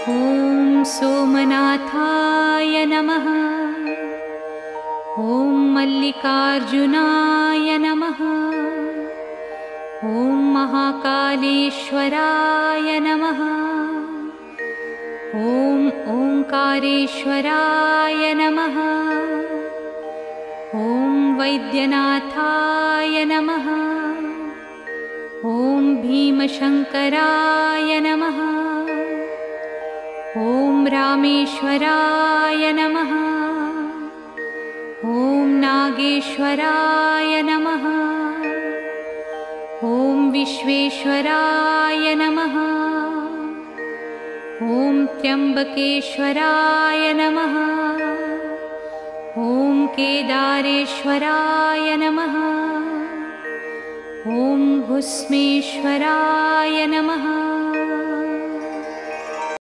ॐ सोमनाथाय नमः। ॐ मल्लिकार्जुनाय नमः। ॐ महाकालेश्वराय नमः। ॐ ओंकारेश्वराय नमः। ॐ वैद्यनाथाय नमः। ॐ भीमशंकराय नमः। ॐ रामेश्वराय नमः। ॐ नागेश्वराय नमः। ॐ विश्वेश्वराय नमः। ॐ त्र्यंबकेश्वराय नमः। ॐ केदारेश्वराय नमः। ॐ भुस्मेश्वराय नमः।